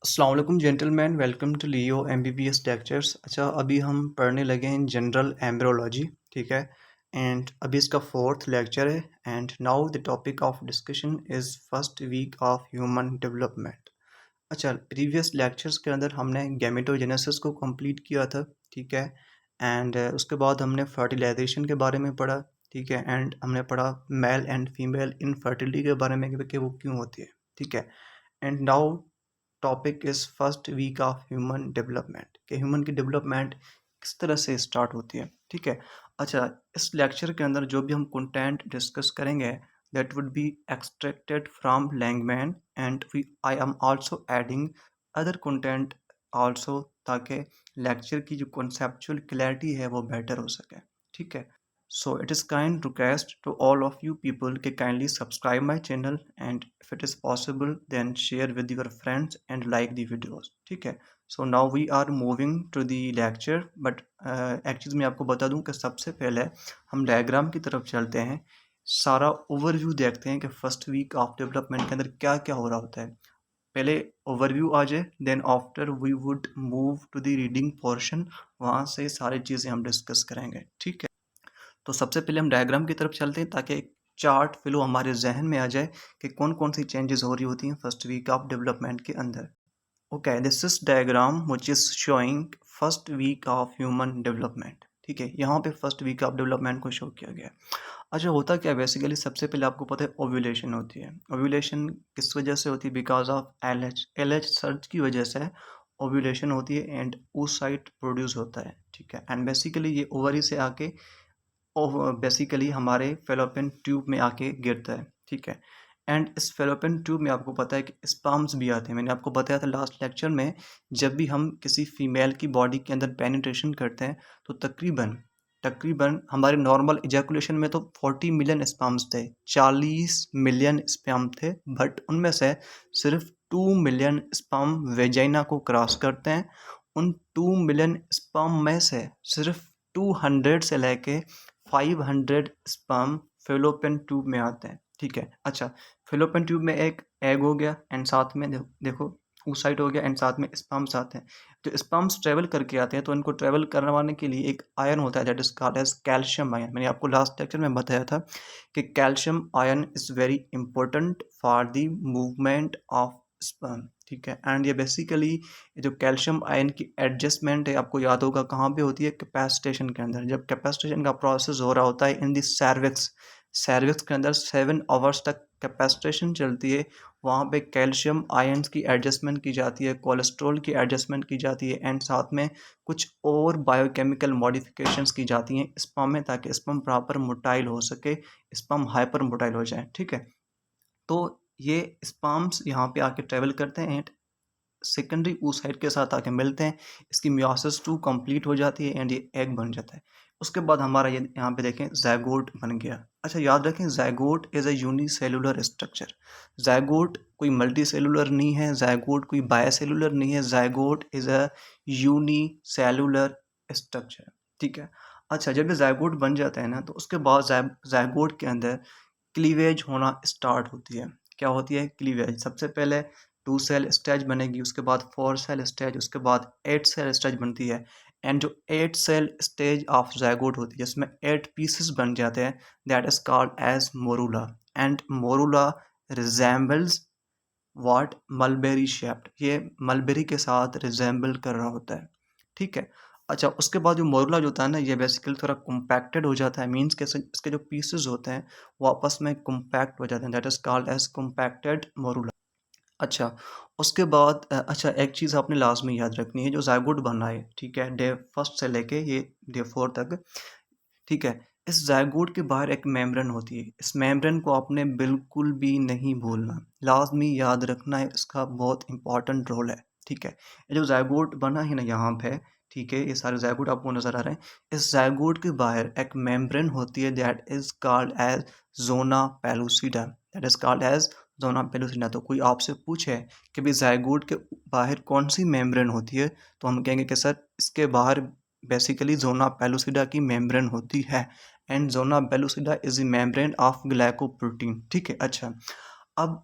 अस्सलाम वालेकुम gentleman, welcome to Leo MBBS lectures. अच्छा, अभी हम पढ़ने लगे हैं जनरल एम्ब्रियोलॉजी, ठीक है। एंड अभी इसका फोर्थ लेक्चर है। And now the topic of discussion is first week of human development. अच्छा, प्रीवियस लेक्चर्स के अंदर हमने गैमेटोजेनेसिस को कंप्लीट किया था, ठीक है। एंड उसके बाद हमने फर्टिलाइजेशन के बारे में पढ़ा, ठीक है। एंड हमने पढ़ा मेल एंड फीमेल इनफर्टिलिटी के बारे में कि वो क्यों होती है, ठीक है। And now topic is first week of human development, कि ह्यूमन की डेवलपमेंट किस तरह से स्टार्ट होती है, ठीक है। अच्छा, इस लेक्चर के अंदर जो भी हम कंटेंट डिस्कस करेंगे that would be extracted from Longman and we I am also adding other content also, ताकि लेक्चर की जो कॉन्सेप्चुअल क्लैरिटी है वो बेटर हो सके, ठीक है। So it is kind request to all of you people to kindly subscribe my channel, and if it is possible then share with your friends and like the videos, ठीक है। So now we are moving to the lecture, but एक चीज़ मैं आपको बता दूं कि सबसे पहले हम डायग्राम की तरफ चलते हैं, सारा ओवरव्यू देखते हैं कि फर्स्ट वीक ऑफ डेवलपमेंट के अंदर क्या क्या हो रहा होता है। पहले ओवरव्यू आ जाए, then after we would move to the reading portion, वहाँ से सारी चीज़ें हम डिस्कस करेंगे, ठीक है। तो सबसे पहले हम डायग्राम की तरफ चलते हैं ताकि एक चार्ट फ्लो हमारे जहन में आ जाए कि कौन कौन सी चेंजेस हो रही होती हैं फर्स्ट वीक ऑफ डेवलपमेंट के अंदर। Okay, this is diagram which is showing first week of human development, ठीक है। यहाँ पे फर्स्ट वीक ऑफ डेवलपमेंट को शो किया गया है। अच्छा, होता क्या है बेसिकली, सबसे पहले आपको पता है ओव्यूलेशन होती है। ओव्यूलेशन किस वजह से होती है? Because of L H search की वजह से ओव्यूलेशन होती है एंड oocyte प्रोड्यूस होता है, ठीक है। एंड बेसिकली ये ओवरी से आके बेसिकली हमारे फेलोपियन ट्यूब में आके गिरता है, ठीक है। एंड इस फेलोपियन ट्यूब में आपको पता है कि स्पर्म्स भी आते हैं। मैंने आपको बताया था लास्ट लेक्चर में, जब भी हम किसी फीमेल की बॉडी के अंदर पेनिट्रेशन करते हैं तो तकरीबन तकरीबन हमारे नॉर्मल इजैकुलेशन में तो 40 मिलियन स्पर्म्स थे, 40 मिलियन स्पर्म थे, बट उनमें से सिर्फ 2 मिलियन स्पर्म वेजाइना को क्रॉस करते हैं। उन 2 मिलियन स्पर्म में से सिर्फ 200 से लेके 500 स्पर्म फेलोपियन ट्यूब में आते हैं, ठीक है। अच्छा, फेलोपियन ट्यूब में एक एग हो गया एंड साथ में देखो oocyte हो गया एंड साथ में स्पर्म्स आते हैं। जो स्पर्म्स ट्रेवल करके आते हैं तो इनको ट्रेवल करवाने के लिए एक आयन होता है that is called as calcium ion. मैंने आपको लास्ट लेक्चर में बताया था कि calcium ion is very important for the movement of sperm, ठीक है। एंड ये बेसिकली जो कैल्शियम आयन की एडजस्टमेंट है, आपको याद होगा कहाँ पे होती है? कैपेसिटेशन के अंदर। जब कैपेसिटेशन का प्रोसेस हो रहा होता है इन दी सर्विक्स, सर्विक्स के अंदर 7 आवर्स तक कैपेसिटेशन चलती है, वहाँ पे कैल्शियम आयन्स की एडजस्टमेंट की जाती है, कोलेस्ट्रॉल की एडजस्टमेंट की जाती है एंड साथ में कुछ और बायोकेमिकल मॉडिफिकेशंस की जाती हैं स्पर्म में, ताकि स्पर्म प्रॉपर मोटाइल हो सके, स्पर्म हाइपर मोटाइल हो जाए, ठीक है। तो ये स्पर्म्स यहाँ पे आके ट्रेवल करते हैं एंड सेकेंडरी oocyte के साथ आके मिलते हैं, इसकी मियोसिस 2 कंप्लीट हो जाती है एंड ये एग बन जाता है। उसके बाद हमारा ये यहाँ पे देखें ज़ायगोट बन गया। अच्छा, याद रखें zygote is a unicellular structure. Zygote कोई मल्टी सेलुलर नहीं है, ज़ायगोट कोई बायसेलुलर नहीं है, zygote is a unicellular structure, ठीक है। अच्छा, जब ये ज़ायगोट बन जाता है ना तो उसके बाद ज़ायगोट के अंदर क्लीवेज होना स्टार्ट होती है। क्या होती है? क्लीवेज। सबसे पहले 2 सेल स्टेज बनेगी, उसके बाद 4 सेल स्टेज, उसके बाद 8 सेल स्टेज बनती है एंड जो 8 सेल स्टेज ऑफ ज़ायगोट होती है जिसमें 8 पीसेस बन जाते हैं, that is called as morula. And morula resembles what? Mulberry shaped. ये मलबेरी के साथ रिजेंबल कर रहा होता है, ठीक है। अच्छा, उसके बाद जो मोरूला जो होता है ना, ये बेसिकली थोड़ा कॉम्पैक्टेड हो जाता है, मीन्स कैसे इसके जो पीसेस होते हैं वो आपस में कॉम्पैक्ट हो जाते हैं, that is called as compacted morula. अच्छा, उसके बाद अच्छा, एक चीज़ आपने लाज़मी याद रखनी है, जो ज़ायगोट बना है, ठीक है, डे फर्स्ट से लेके ये डे 4 तक, ठीक है। इस ज़ायगोट के बाहर एक मेम्ब्रेन होती है, इस मेम्ब्रेन को आपने बिल्कुल भी नहीं भूलना, लाज़मी याद रखना है, इसका बहुत इंपॉर्टेंट रोल है, ठीक है। ये जो ज़ायगोट बना है ना यहाँ पे, ठीक है, ये सारे ज़ायगोट आपको नज़र आ रहे हैं। इस ज़ायगोट के बाहर एक मेम्ब्रेन होती है that is called as zona pellucida, that is called as zona pellucida. तो कोई आपसे पूछे कि भाई ज़ायगोट के बाहर कौन सी मेम्ब्रेन होती है, तो हम कहेंगे कि सर इसके बाहर बेसिकली ज़ोना पेलुसिडा की मेम्ब्रेन होती है and zona pellucida is the membrane of glycoprotein, ठीक है। अच्छा, अब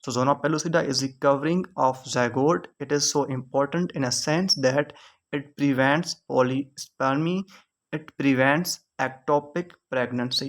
So zona pellucida is the covering of zygote. It is so important in a sense that it prevents polyspermy, it prevents ectopic pregnancy.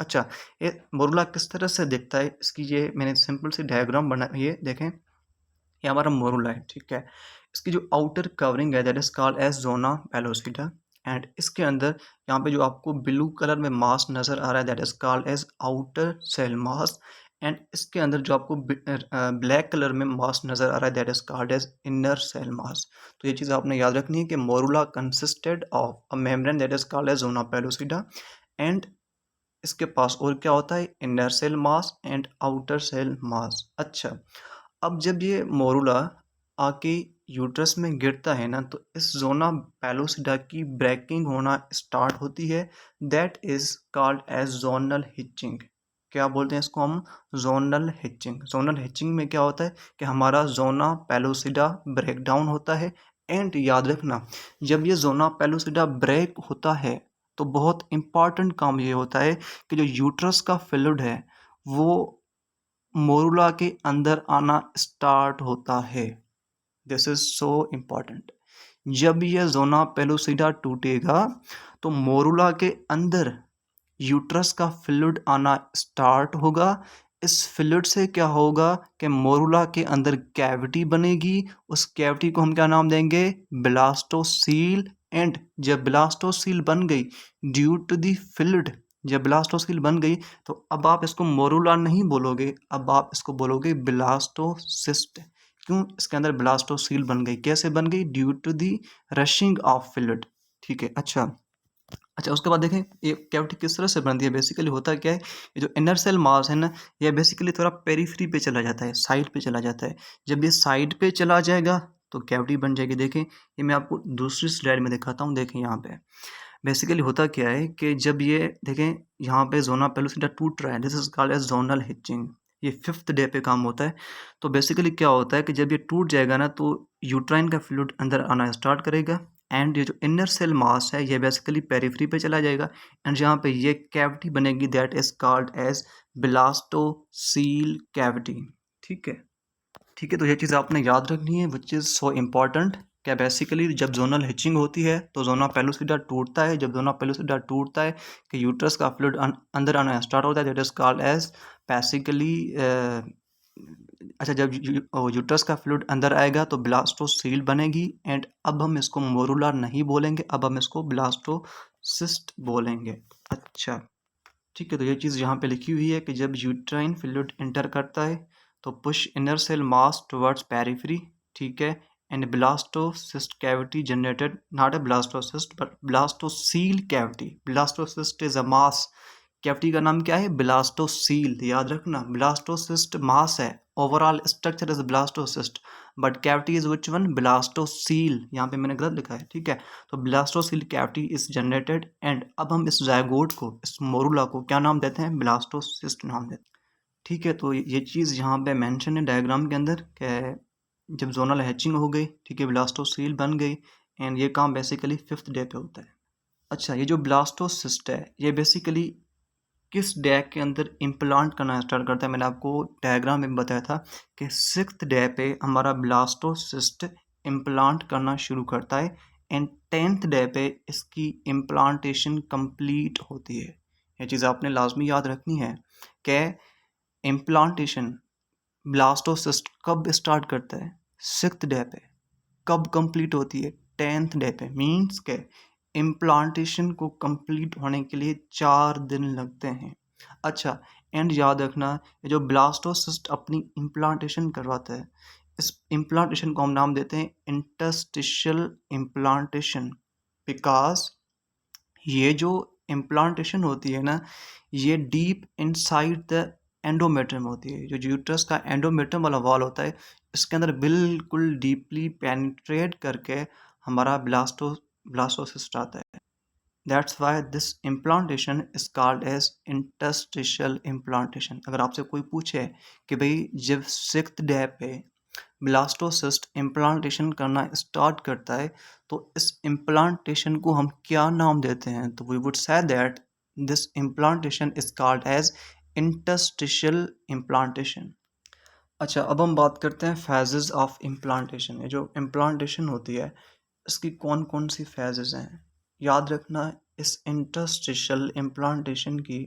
अच्छा, ये morula किस तरह से दिखता है, इसकी ये मैंने सिंपल सी डायग्राम बना, ये देखें, ये हमारा मोरुला है, ठीक है। इसकी जो आउटर कवरिंग है that is called as zona pellucida, and इसके अंदर यहाँ पे जो आपको ब्लू कलर में मास नजर आ रहा है that is called as outer cell mass, and इसके अंदर जो आपको ब्लैक कलर में मास नजर आ रहा है that is called as inner cell mass. तो ये चीज़ आपने याद रखनी है कि morula consisted of a membrane that is called as zona pellucida, and इसके पास और क्या होता है, inner cell mass and outer cell mass. अच्छा, अब जब ये मोरुला आके यूट्रस में गिरता है ना, तो इस जोना पेलोसिडा की ब्रेकिंग होना स्टार्ट होती है, that is called as zonal hatching. क्या बोलते हैं इसको हम, जोनल हिचिंग। जोनल हिचिंग में क्या होता है कि हमारा जोना पेलोसिडा ब्रेक डाउन होता है, एंड याद रखना जब ये जोना पेलोसिडा ब्रेक होता है तो बहुत इंपॉर्टेंट काम ये होता है कि जो यूट्रस का फ्लूइड है वो मोरुला के अंदर आना स्टार्ट होता है। This is so important. जब यह जोना पेलुसिडा टूटेगा तो मोरुला के अंदर यूट्रस का फ्लूइड आना स्टार्ट होगा। इस फ्लूइड से क्या होगा कि मोरुला के अंदर कैविटी बनेगी, उस कैविटी को हम क्या नाम देंगे, ब्लास्टोसील। एंड जब ब्लास्टोसील बन गई ड्यू टू दी फ्लूइड, जब ब्लास्टोसील बन गई तो अब आप इसको मोरुला नहीं बोलोगे, अब आप इसको बोलोगे ब्लास्टोसिस्ट। क्यों, इसके अंदर ब्लास्टोसील बन गई, कैसे बन गई, due to the rushing of fluid, ठीक है। अच्छा, उसके बाद देखें ये कैविटी किस तरह से बनती है। बेसिकली होता क्या है, ये जो इनर सेल मास है ना, ये बेसिकली थोड़ा पेरिफेरी पे चला जाता है, साइड पे चला जाता है। जब ये साइड पे चला जाएगा तो कैविटी बन जाएगी। देखें, ये मैं आपको दूसरी स्लाइड में दिखाता हूँ। देखें यहाँ पे बेसिकली होता क्या है कि जब ये देखें यहाँ पे जोना पेलुसिडा टूट रहा है, this is called as zonal hatching. ये 5th डे पे काम होता है। तो बेसिकली क्या होता है कि जब ये टूट जाएगा ना तो यूट्राइन का फ्लूइड अंदर आना स्टार्ट करेगा, एंड ये जो इनर सेल मास है ये बेसिकली पेरिफेरी पे चला जाएगा, एंड जहाँ पे ये कैविटी बनेगी that is called as blastocoel cavity, ठीक है। ठीक है, तो ये चीज़ आपने याद रखनी है विच इज़ सो इम्पॉर्टेंट। क्या बेसिकली जब जोनल हिचिंग होती है तो जोना पेलुसिडा टूटता है, जब जोना पेलुसिडा टूटता है कि यूट्रस का फ्लूइड अंदर आना स्टार्ट होता है, that is called as basically अच्छा, जब यूट्रस का फ्लूइड अंदर आएगा तो ब्लास्टोसील बनेगी, एंड अब हम इसको मोरुला नहीं बोलेंगे, अब हम इसको ब्लास्टोसिस्ट बोलेंगे। अच्छा, ठीक है, तो ये चीज़ यहाँ पे लिखी हुई है कि जब यूट्राइन फ्लूइड इंटर करता है तो push inner cell mass towards periphery, ठीक है, and blastocyst cavity generated, not a blastocyst but blastocoel cavity. Blastocyst is a mass, cavity का नाम क्या है, ब्लास्टोसील। याद रखना ब्लास्टोसिस्ट मास है, overall structure is blastocyst, but cavity is which one, blastocoel. यहाँ पे मैंने गलत लिखा है, ठीक है। तो blastocoel cavity is generated, and अब हम इस जायगोट को, इस मोरुला को क्या नाम देते हैं, ब्लास्टोसिस्ट नाम देते हैं, ठीक है। तो ये चीज़ यहाँ पे मेंशन है डायग्राम के अंदर कि जब जोनल हैचिंग हो गई, ठीक है, ब्लास्टोसील बन गई, एंड ये काम बेसिकली 5th डे पे होता है। अच्छा, ये जो ब्लास्टोसिस्ट है ये बेसिकली किस डे के अंदर इम्प्लांट करना स्टार्ट करता है, मैंने आपको डायग्राम में बताया था कि 6th डे पे हमारा ब्लास्टोसिस्ट इम्प्लांट करना शुरू करता है, एंड 10th डे पे इसकी इम्प्लांटेशन कंप्लीट होती है। ये चीज़ आपने लाजमी याद रखनी है कि इम्प्लांटेशन ब्लास्टोसिस्ट कब स्टार्ट करता है, 6th डे पे, कब कंप्लीट होती है, 10th डे पे। मीन्स के इम्प्लांटेशन को कंप्लीट होने के लिए 4 दिन लगते हैं। अच्छा, एंड याद रखना ये जो ब्लास्टोसिस्ट अपनी इम्प्लांटेशन करवाता है, इस इम्प्लांटेशन को हम नाम देते हैं इंटरस्टिशियल इम्प्लांटेशन, बिकॉज ये जो इम्प्लांटेशन होती है ना ये डीप इनसाइड द एंडोमेट्रियम होती है। जो यूट्रस का एंडोमेट्रियम वाला वॉल होता है इसके अंदर बिल्कुल डीपली पेनिट्रेट करके हमारा ब्लास्टोसिस्ट आता है। That's why this implantation is called as interstitial implantation. अगर आपसे कोई पूछे कि भाई जब 6th डे पे ब्लास्टोसिस्ट इम्प्लांटेशन करना स्टार्ट करता है तो इस इम्प्लांटेशन को हम क्या नाम देते हैं, तो we would say that this implantation is called as interstitial implantation. अच्छा, अब हम बात करते हैं फेजेस ऑफ इम्प्लांटेशन। ये जो इम्प्लांटेशन होती है इसकी कौन कौन सी फेजेस हैं। याद रखना इस इंटरस्टिशियल इम्प्लांटेशन की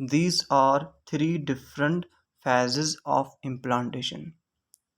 These are three different phases of implantation.